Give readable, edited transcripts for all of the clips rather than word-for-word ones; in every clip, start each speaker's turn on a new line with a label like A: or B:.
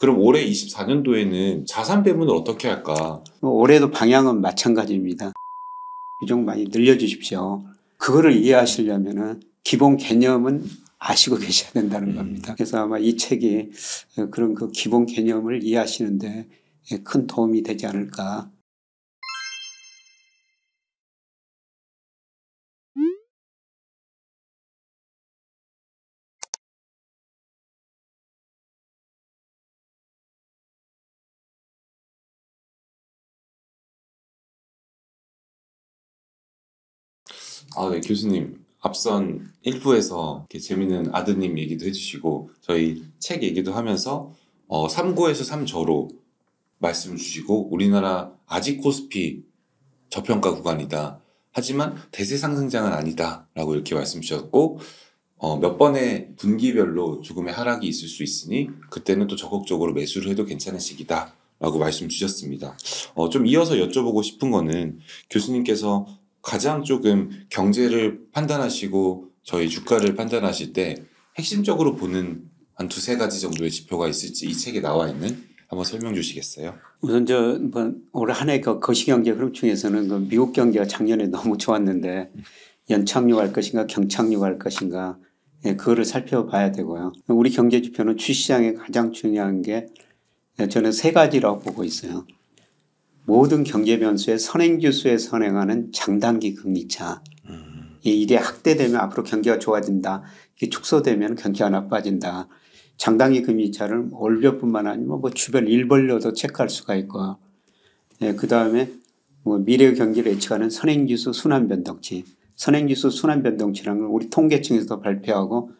A: 그럼 올해 24년도에는 자산 배분을 어떻게 할까?
B: 올해도 방향은 마찬가지입니다. 비중 많이 늘려주십시오. 그거를 이해하시려면은 기본 개념은 아시고 계셔야 된다는 겁니다. 그래서 아마 이 책이 그런 그 기본 개념을 이해하시는데 큰 도움이 되지 않을까.
A: 네, 교수님. 앞선 1부에서 이렇게 재밌는 아드님 얘기도 해주시고, 저희 책 얘기도 하면서, 3구에서 3저로 말씀 주시고, 우리나라 아직 코스피 저평가 구간이다. 하지만 대세 상승장은 아니다. 라고 이렇게 말씀 주셨고, 몇 번의 분기별로 조금의 하락이 있을 수 있으니, 그때는 또 적극적으로 매수를 해도 괜찮은 시기다. 라고 말씀 주셨습니다. 좀 이어서 여쭤보고 싶은 거는 교수님께서 가장 조금 경제를 판단하시고 저희 주가를 판단하실 때 핵심적으로 보는 한 두세 가지 정도의 지표가 있을지 이 책에 나와 있는 한번 설명 주시겠어요?
B: 우선 올 한 해 그 거시경제 흐름 중에서는 그 미국 경제가 작년에 너무 좋았는데 연착륙할 것인가 경착륙할 것인가 그거를 살펴봐야 되고요. 우리 경제 지표는 주시장에 가장 중요한 게 저는 세 가지라고 보고 있어요. 모든 경제 변수의 선행지수에 선행하는 장단기 금리차. 이게 확대되면 앞으로 경기가 좋아진다. 이게 축소되면 경기가 나빠진다. 장단기 금리차를 월별뿐만 아니라 주별 일별로도 체크할 수가 있고, 그 다음에 미래 경기를 예측하는 선행지수 순환변동치. 선행지수 순환변동치라는 걸 우리 통계청에서도 발표하고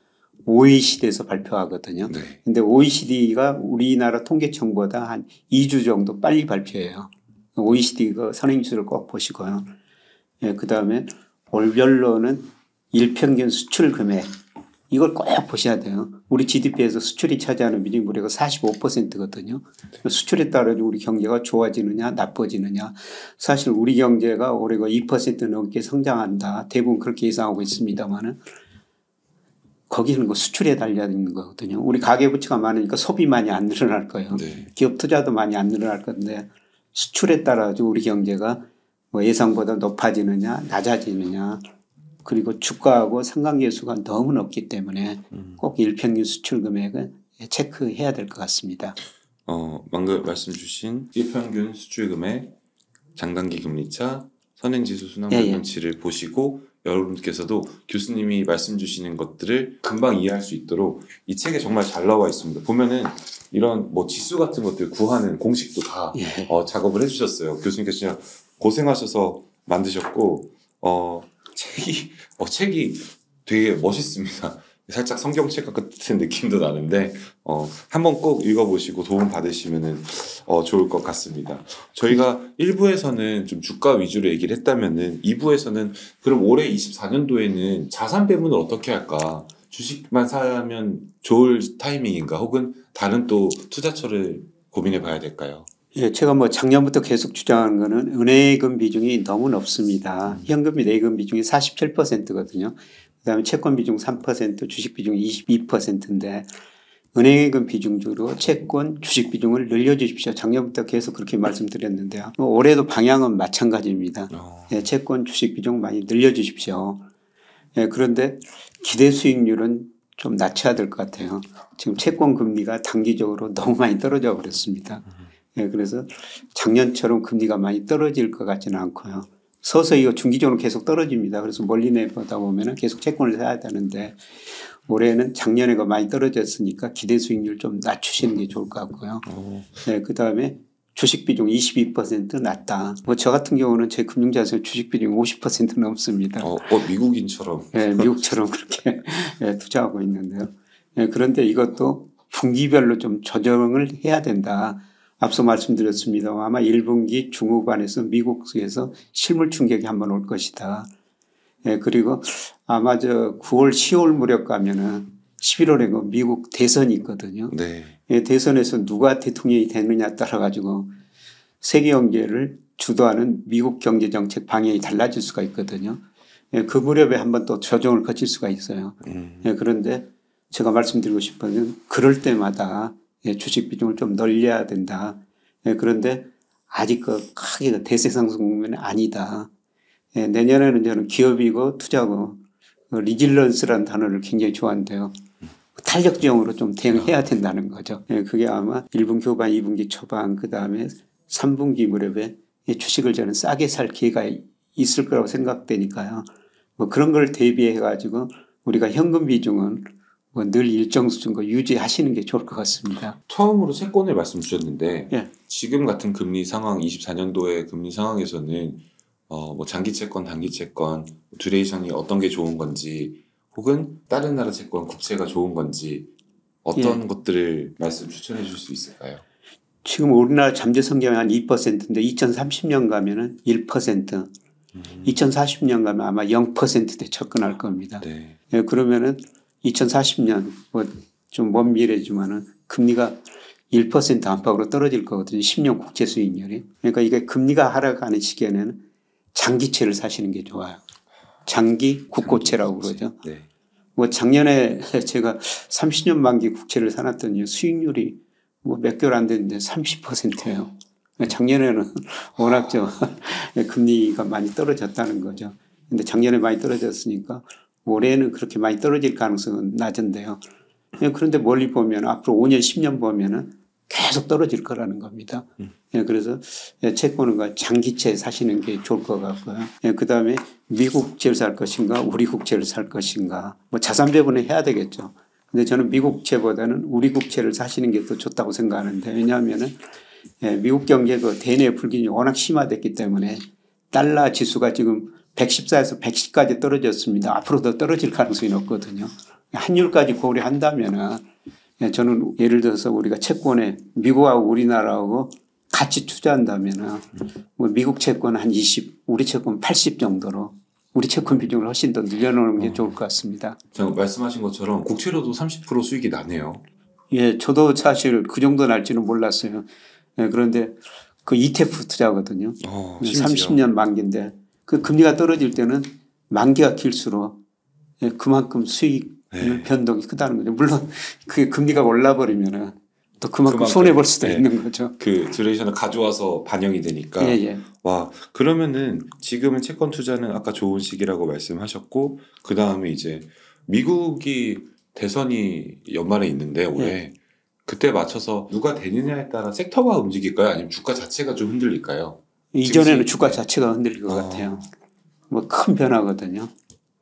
B: OECD에서 발표하거든요. 근데 OECD가 우리나라 통계청보다 한 2주 정도 빨리 발표해요. OECD 그 선행지수를 꼭 보시고요. 그 다음에 월별로는 일평균 수출 금액. 이걸 꼭 보셔야 돼요. 우리 GDP에서 수출이 차지하는 비중이 무려 45%거든요. 수출에 따라 우리 경제가 좋아지느냐 나빠지느냐. 사실 우리 경제가 올해 2% 넘게 성장한다. 대부분 그렇게 예상하고 있습니다만은 거기는 그 수출에 달려 있는 거거든요. 우리 가계부채가 많으니까 소비 많이 안 늘어날 거예요. 기업 투자도 많이 안 늘어날 건데 수출에 따라 우리 경제가 예상보다 높아지느냐 낮아지느냐 그리고 주가하고 상관계수가 너무 높기 때문에 꼭 일평균 수출 금액을 체크해야 될 것 같습니다.
A: 방금 말씀 주신 일평균 수출 금액, 장단기 금리차, 선행지수 순환변동치를 보시고 여러분께서도 교수님이 말씀 주시는 것들을 금방 이해할 수 있도록 이 책에 정말 잘 나와 있습니다. 보면은 이런 지수 같은 것들 구하는 공식도 다 작업을 해주셨어요. 교수님께서 진짜 고생하셔서 만드셨고 책이 되게 멋있습니다. 살짝 성경책 같은 느낌도 나는데 한번 꼭 읽어보시고 도움 받으시면은 좋을 것 같습니다. 저희가 1부에서는 좀 주가 위주로 얘기를 했다면은 2부에서는 그럼 올해 24년도에는 자산 배분을 어떻게 할까? 주식만 사면 좋을 타이밍인가? 혹은 다른 또 투자처를 고민해 봐야 될까요?
B: 제가 작년부터 계속 주장하는 거는 은행예금 비중이 너무 높습니다. 현금비 내금 비중이 47%거든요. 그다음에 채권 비중 3%, 주식 비중 22%인데 은행예금 비중주로 채권, 주식 비중을 늘려주십시오. 작년부터 계속 그렇게 말씀드렸는데요. 올해도 방향은 마찬가지입니다. 채권, 주식 비중 많이 늘려주십시오. 그런데 기대 수익률은 좀 낮춰야 될 것 같아요. 지금 채권 금리가 단기적으로 너무 많이 떨어져 버렸습니다. 그래서 작년처럼 금리가 많이 떨어질 것 같지는 않고요. 서서히 이거 중기적으로 계속 떨어집니다. 그래서 멀리 내보다 보면은 계속 채권을 사야 되는데 올해는 작년에가 많이 떨어졌으니까 기대 수익률 좀 낮추시는 게 좋을 것 같고요. 그 다음에 주식 비중 22% 낮다. 저 같은 경우는 제 금융자산 주식 비중 50% 넘습니다.
A: 미국인처럼.
B: 미국처럼 그렇게 투자하고 있는데요. 그런데 이것도 분기별로 좀 조정을 해야 된다. 앞서 말씀드렸습니다. 아마 1분기 중후반에서 미국에서 실물 충격이 한번 올 것이다. 그리고 아마 9월, 10월 무렵 가면은 11월에 미국 대선이 있거든요. 대선에서 누가 대통령이 되느냐에 따라 가지고 세계 경제를 주도하는 미국 경제 정책 방향이 달라질 수가 있거든요. 그 무렵에 한번 또 조정을 거칠 수가 있어요. 그런데 제가 말씀드리고 싶은 건 그럴 때마다 주식 비중을 좀 늘려야 된다. 그런데 아직 크게 대세상승 국면은 아니다. 내년에는 저는 기업이고 투자고 리질런스라는 단어를 굉장히 좋아하는데요. 탄력적으로 좀 대응해야 된다는 거죠. 그게 아마 1분기 후반, 2분기 초반, 그 다음에 3분기 무렵에 주식을 저는 싸게 살 기회가 있을 거라고 생각되니까요. 뭐 그런 걸 대비해 가지고 우리가 현금 비중은 뭐 늘 일정 수준 유지하시는 게 좋을 것 같습니다.
A: 처음으로 채권을 말씀 주셨는데
B: 예.
A: 지금 같은 금리 상황, 24년도의 금리 상황에서는 뭐 장기 채권, 단기 채권, 듀레이션이 어떤 게 좋은 건지 혹은 다른 나라 채권, 국채가 좋은 건지 어떤 것들을 말씀 추천해 줄 수 있을까요?
B: 지금 우리나라 잠재 성장이 한 2%인데 2030년 가면은 1%, 2040년 가면 아마 0%대 접근할 겁니다.
A: 네.
B: 그러면은 2040년 뭐 좀 먼 미래지만은 금리가 1% 안팎으로 떨어질 거거든요. 10년 국채 수익률이. 그러니까 이게 금리가 하락하는 시기에는 장기채를 사시는 게 좋아요. 장기 국고채라고 그러죠.
A: 네.
B: 뭐 작년에 제가 30년 만기 국채를 사놨더니 수익률이 뭐 몇 개월 안 됐는데 30%예요. 작년에는 워낙 금리가 많이 떨어졌다는 거죠. 근데 작년에 많이 떨어졌으니까 올해는 그렇게 많이 떨어질 가능성은 낮은데요. 그런데 멀리 보면 앞으로 5년, 10년 보면은 계속 떨어질 거라는 겁니다. 그래서 채권은 장기채 사시는 게 좋을 것 같고요. 그 다음에 미국 국채를 살 것인가, 우리 국채를 살 것인가, 뭐 자산 배분을 해야 되겠죠. 근데 저는 미국 국채보다는 우리 국채를 사시는 게 더 좋다고 생각하는데 왜냐하면은 미국 경제가 대내 불균형이 워낙 심화됐기 때문에 달러 지수가 지금 114에서 110까지 떨어졌습니다. 앞으로 더 떨어질 가능성이 높거든요. 환율까지 고려한다면은 저는 예를 들어서 우리가 채권에 미국하고 우리나라하고 같이 투자한다면은 뭐 미국 채권 한 20, 우리 채권 80 정도로 우리 채권 비중을 훨씬 더 늘려놓는 게 좋을 것 같습니다.
A: 제가 말씀하신 것처럼 국채로도 30% 수익이 나네요.
B: 예, 저도 사실 그 정도 날지는 몰랐어요. 그런데 그 ETF 투자거든요. 30년 만기인데 그 금리가 떨어질 때는 만기가 길수록 그만큼 수익 변동이 크다는 거죠. 물론 그게 금리가 올라버리면은 또 그만큼 손해볼 수도 있는 거죠.
A: 그 듀레이션을 가져와서 반영이 되니까. 와, 그러면은 지금은 채권 투자는 아까 좋은 시기라고 말씀하셨고 그 다음에 이제 미국이 대선이 연말에 있는데 올해 그때 맞춰서 누가 되느냐에 따라 섹터가 움직일까요? 아니면 주가 자체가 좀 흔들릴까요?
B: 이전에는 주가 자체가 흔들릴 것 같아요. 뭐 큰 변화거든요.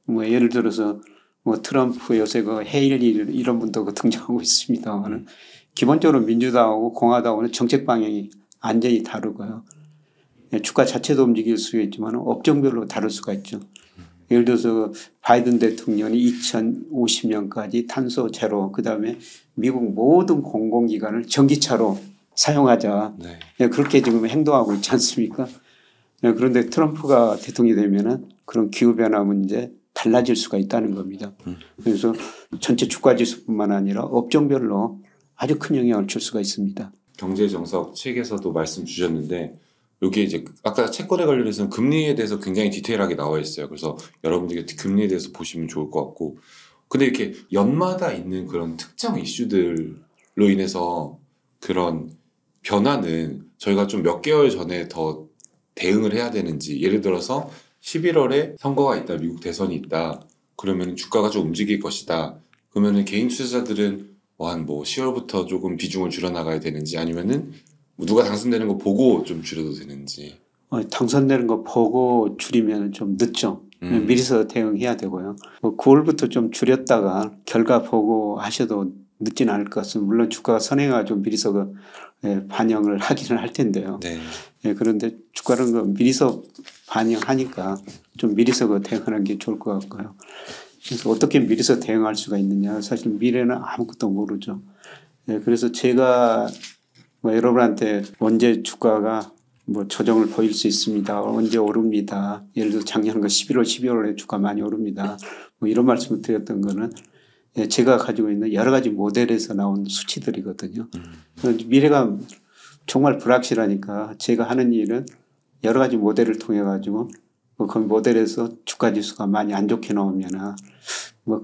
B: 뭐 예를 들어서 뭐 트럼프 요새 헤일리 이런 분도 등장하고 있습니다만은 기본적으로 민주당하고 공화당하고는 정책 방향이 완전히 다르고요. 주가 자체도 움직일 수 있지만 업종별로 다를 수가 있죠. 예를 들어서 바이든 대통령이 2050년까지 탄소 제로, 그다음에 미국 모든 공공기관을 전기차로 사용하자. 그렇게 지금 행동하고 있지 않습니까? 그런데 트럼프가 대통령이 되면은 그런 기후변화 문제 달라질 수가 있다는 겁니다. 그래서 전체 주가지수뿐만 아니라 업종별로 아주 큰 영향을 줄 수가 있습니다.
A: 경제정석 책에서도 말씀 주셨는데 여기 이제 아까 채권에 관련해서는 금리에 대해서 굉장히 디테일하게 나와 있어요. 그래서 여러분들이 금리에 대해서 보시면 좋을 것 같고 근데 이렇게 연마다 있는 그런 특정 이슈들로 인해서 그런 변화는 저희가 좀 몇 개월 전에 더 대응을 해야 되는지 예를 들어서 11월에 선거가 있다, 미국 대선이 있다. 그러면 주가가 좀 움직일 것이다. 그러면은 개인 투자자들은 한 10월부터 조금 비중을 줄여나가야 되는지 아니면은 누가 당선되는 거 보고 좀 줄여도 되는지.
B: 당선되는 거 보고 줄이면 좀 늦죠. 미리서 대응해야 되고요. 9월부터 좀 줄였다가 결과 보고 하셔도 늦진 않을 것 같습니다. 물론 주가가 선행화 좀 미리서 반영을 하기는 할 텐데요. 그런데 주가는 미리서 반영하니까 좀 미리서 대응하는 게 좋을 것 같고요. 그래서 어떻게 미리서 대응할 수가 있느냐. 사실 미래는 아무것도 모르죠. 그래서 제가 여러분한테 언제 주가가 조정을 보일 수 있습니다. 언제 오릅니다. 예를 들어 작년 11월, 12월에 주가 많이 오릅니다. 이런 말씀을 드렸던 거는 제가 가지고 있는 여러 가지 모델에서 나온 수치들이거든요. 미래가 정말 불확실하니까 제가 하는 일은 여러 가지 모델을 통해 가지고 그 모델에서 주가 지수가 많이 안 좋게 나오면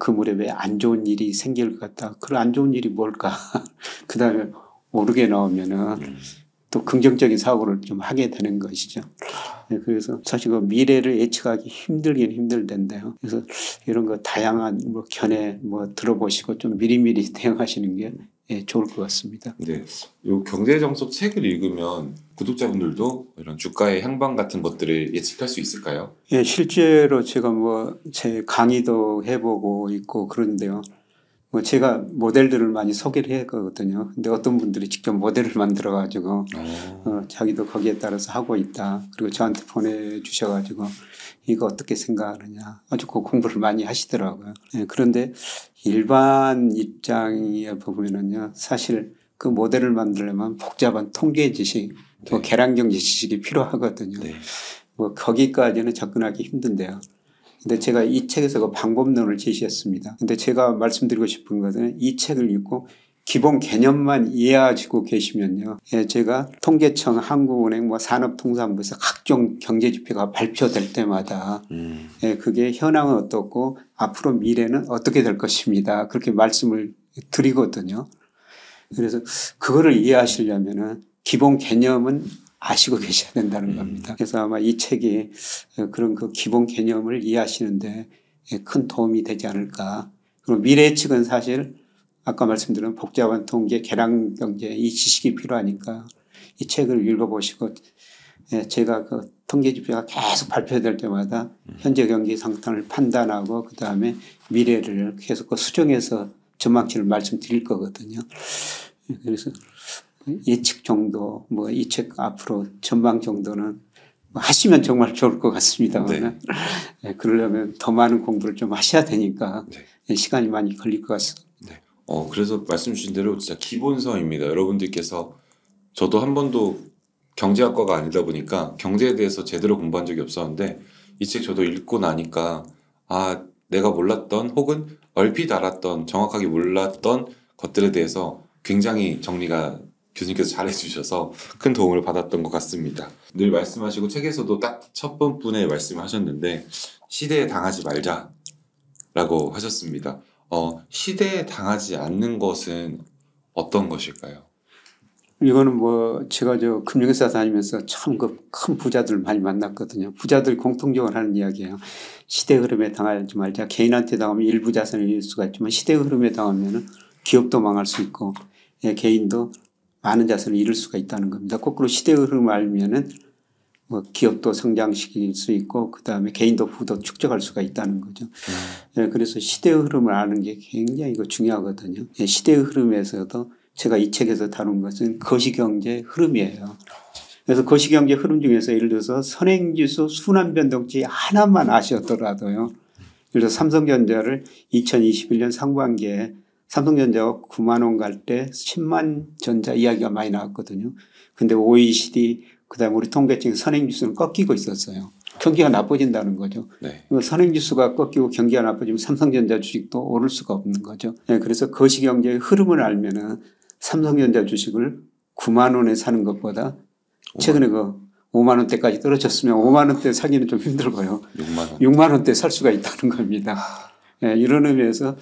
B: 그 무렵에 안 좋은 일이 생길 것 같다. 그런 안 좋은 일이 뭘까? 그 다음에 오르게 나오면은 또 긍정적인 사고를 좀 하게 되는 것이죠. 네, 그래서 사실 그 미래를 예측하기 힘들긴 힘들던데요. 그래서 이런 거 다양한 뭐 견해 뭐 들어보시고 좀 미리미리 대응하시는 게 예, 좋을 것 같습니다.
A: 네, 요 경제정석 책을 읽으면 구독자분들도 이런 주가의 향방 같은 것들을 예측할 수 있을까요?
B: 예, 실제로 제가 뭐 제 강의도 해보고 있고 그런데요. 뭐 제가 모델들을 많이 소개를 했거든요. 근데 어떤 분들이 직접 모델을 만들어 가지고 자기도 거기에 따라서 하고 있다. 그리고 저한테 보내주셔가지고 이거 어떻게 생각하느냐. 아주 그 공부를 많이 하시더라고요. 예, 그런데 일반 입장에 보면은요. 사실 그 모델을 만들려면 복잡한 통계 지식, 뭐
A: 네.
B: 계량경제 지식이 필요하거든요.
A: 네.
B: 뭐 거기까지는 접근하기 힘든데요. 근데 제가 이 책에서 그 방법론을 제시했습니다. 근데 제가 말씀드리고 싶은 것은 이 책을 읽고 기본 개념만 이해하시고 계시면요. 예, 제가 통계청, 한국은행, 뭐 산업통상부에서 각종 경제지표가 발표될 때마다 예, 그게 현황은 어떻고 앞으로 미래는 어떻게 될 것입니다. 그렇게 말씀을 드리거든요. 그래서 그거를 이해하시려면은 기본 개념은 아시고 계셔야 된다는 겁니다. 그래서 아마 이 책이 그런 그 기본 개념을 이해하시는데 큰 도움이 되지 않을까. 그리고 미래 예측은 사실 아까 말씀드린 복잡한 통계, 계량 경제 이 지식이 필요하니까 이 책을 읽어보시고 제가 그 통계 지표가 계속 발표될 때마다 현재 경기 상황을 판단하고 그 다음에 미래를 계속 수정해서 전망치를 말씀드릴 거거든요. 그래서 예측 정도, 뭐 이 책 앞으로 전망 정도는 하시면 정말 좋을 것 같습니다만 네. 그러려면 더 많은 공부를 좀 하셔야 되니까 네. 시간이 많이 걸릴 것 같습니다.
A: 네. 그래서 말씀 주신 대로 진짜 기본서입니다. 여러분들께서 저도 한 번도 경제학과가 아니다 보니까 경제에 대해서 제대로 공부한 적이 없었는데 이 책 저도 읽고 나니까 아 내가 몰랐던 혹은 얼핏 알았던 정확하게 몰랐던 것들에 대해서 굉장히 정리가 교수님께서 잘해주셔서 큰 도움을 받았던 것 같습니다. 늘 말씀하시고 책에서도 딱 첫 번분에 말씀하셨는데 시대에 당하지 말자라고 하셨습니다. 시대에 당하지 않는 것은 어떤 것일까요?
B: 이거는 뭐 제가 저 금융회사 다니면서 참 그 큰 부자들 많이 만났거든요. 부자들 공통적으로 하는 이야기예요. 시대 흐름에 당하지 말자. 개인한테 당하면 일부 자산을 잃을 수가 있지만 시대 흐름에 당하면은 기업도 망할 수 있고 개인도 많은 자산을 잃을 수가 있다는 겁니다. 거꾸로 시대 흐름을 알면은 뭐 기업도 성장시킬 수 있고 그 다음에 개인도 부도 축적할 수가 있다는 거죠. 그래서 시대 흐름을 아는 게 굉장히 중요하거든요. 시대 흐름에서도 제가 이 책에서 다룬 것은 거시경제 흐름이에요. 그래서 거시경제 흐름 중에서 예를 들어서 선행지수 순환변동치 하나만 아셨더라도요. 예를 들어서 삼성전자를 2021년 상반기에 삼성전자가 9만 원 갈 때 10만 전자 이야기가 많이 나왔거든요. 근데 OECD 그다음에 우리 통계청 선행지수는 꺾이고 있었어요. 경기가 나빠진다는 거죠.
A: 네.
B: 선행지수가 꺾이고 경기가 나빠지면 삼성전자 주식도 오를 수가 없는 거죠. 그래서 거시경제의 흐름을 알면은 삼성전자 주식을 9만 원에 사는 것보다 최근에 그 5만 원대까지 떨어졌으면 5만 원대 사기는 좀 힘들고요. 6만 원대 살 수가 있다는 겁니다. 이런 의미에서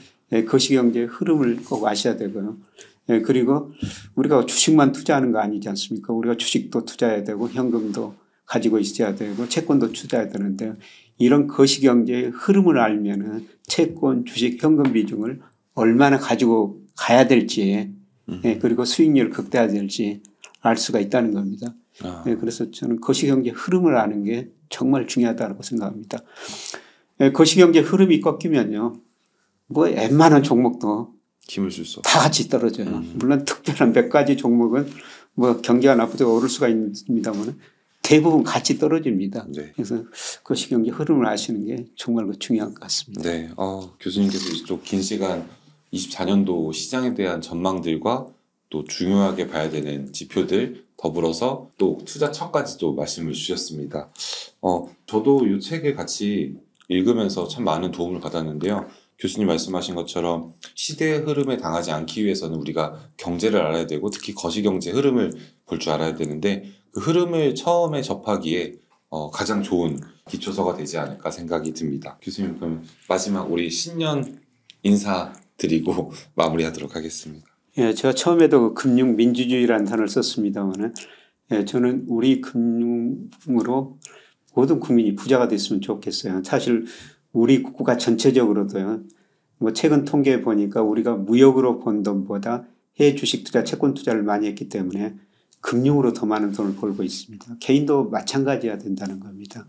B: 거시경제의 흐름을 꼭 아셔야 되고요. 그리고 우리가 주식만 투자하는 거 아니지 않습니까? 우리가 주식도 투자해야 되고 현금도 가지고 있어야 되고 채권도 투자해야 되는데 이런 거시경제의 흐름을 알면은 채권, 주식, 현금 비중을 얼마나 가지고 가야 될지 그리고 수익률을 극대화될지 알 수가 있다는 겁니다. 그래서 저는 거시경제 흐름을 아는 게 정말 중요하다고 생각합니다. 거시경제 흐름이 꺾이면요. 뭐 웬만한 종목도
A: 힘을 줄 수
B: 다 같이 떨어져요. 물론 특별한 몇 가지 종목은 뭐 경기가 나쁘다고 오를 수가 있습니다만 대부분 같이 떨어집니다.
A: 네.
B: 그래서 거시경제 흐름을 아시는 게 정말 중요한 것 같습니다.
A: 네. 교수님께서 이쪽 긴 시간 24년도 시장에 대한 전망들과 또 중요하게 봐야 되는 지표들 더불어서 또 투자처까지도 말씀을 주셨습니다. 저도 이 책을 같이 읽으면서 참 많은 도움을 받았는데요. 교수님 말씀하신 것처럼 시대의 흐름에 당하지 않기 위해서는 우리가 경제를 알아야 되고 특히 거시경제 흐름을 볼 줄 알아야 되는데 그 흐름을 처음에 접하기에 가장 좋은 기초서가 되지 않을까 생각이 듭니다. 교수님 그럼 마지막 우리 신년 인사 드리고 마무리하도록 하겠습니다.
B: 예, 제가 처음에도 그 금융 민주주의라는 단어를 썼습니다만은 예, 저는 우리 금융으로 모든 국민이 부자가 됐으면 좋겠어요. 사실 우리 국가 전체적으로도요. 뭐 최근 통계에 보니까 우리가 무역으로 번 돈보다 해외 주식 투자, 채권 투자를 많이 했기 때문에 금융으로 더 많은 돈을 벌고 있습니다. 개인도 마찬가지야 된다는 겁니다.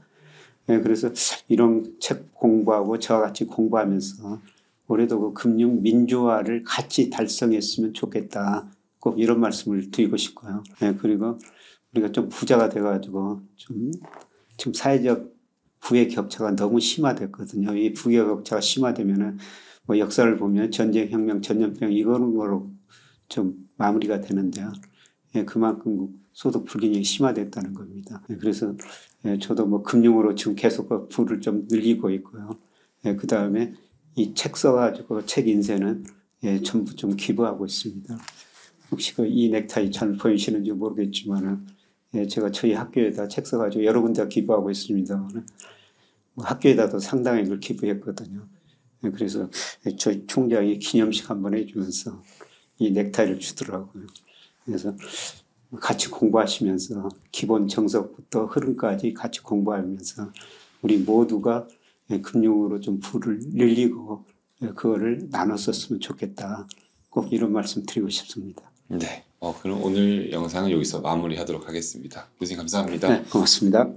B: 예, 그래서 이런 책 공부하고 저와 같이 공부하면서 올해도 그 금융 민주화를 같이 달성했으면 좋겠다. 꼭 이런 말씀을 드리고 싶고요. 예, 그리고 우리가 좀 부자가 돼가지고 좀 지금 사회적 부의 격차가 너무 심화됐거든요. 이 부의 격차가 심화되면은 뭐 역사를 보면 전쟁, 혁명, 전염병 이거는 거로 좀 마무리가 되는데요. 예, 그만큼 소득 불균형이 심화됐다는 겁니다. 예, 그래서 예, 저도 뭐 금융으로 지금 계속 그 부를 좀 늘리고 있고요. 예, 그 다음에 이 책 써가지고 책 인쇄는 예, 전부 좀 기부하고 있습니다. 혹시 그 이 넥타이 잘 보이시는지 모르겠지만은 예, 제가 저희 학교에다 책 써가지고 여러 군데 기부하고 있습니다만은 뭐 학교에다도 상당히 걸 기부했거든요. 예, 그래서 저희 총장이 기념식 한번 해주면서 이 넥타이를 주더라고요. 그래서 같이 공부하시면서 기본 정석부터 흐름까지 같이 공부하면서 우리 모두가 금융으로 좀 부를 늘리고 그거를 나눠 썼으면 좋겠다. 꼭 이런 말씀 드리고 싶습니다.
A: 네. 그럼 오늘 영상은 여기서 마무리하도록 하겠습니다. 교수님 감사합니다.
B: 네, 고맙습니다.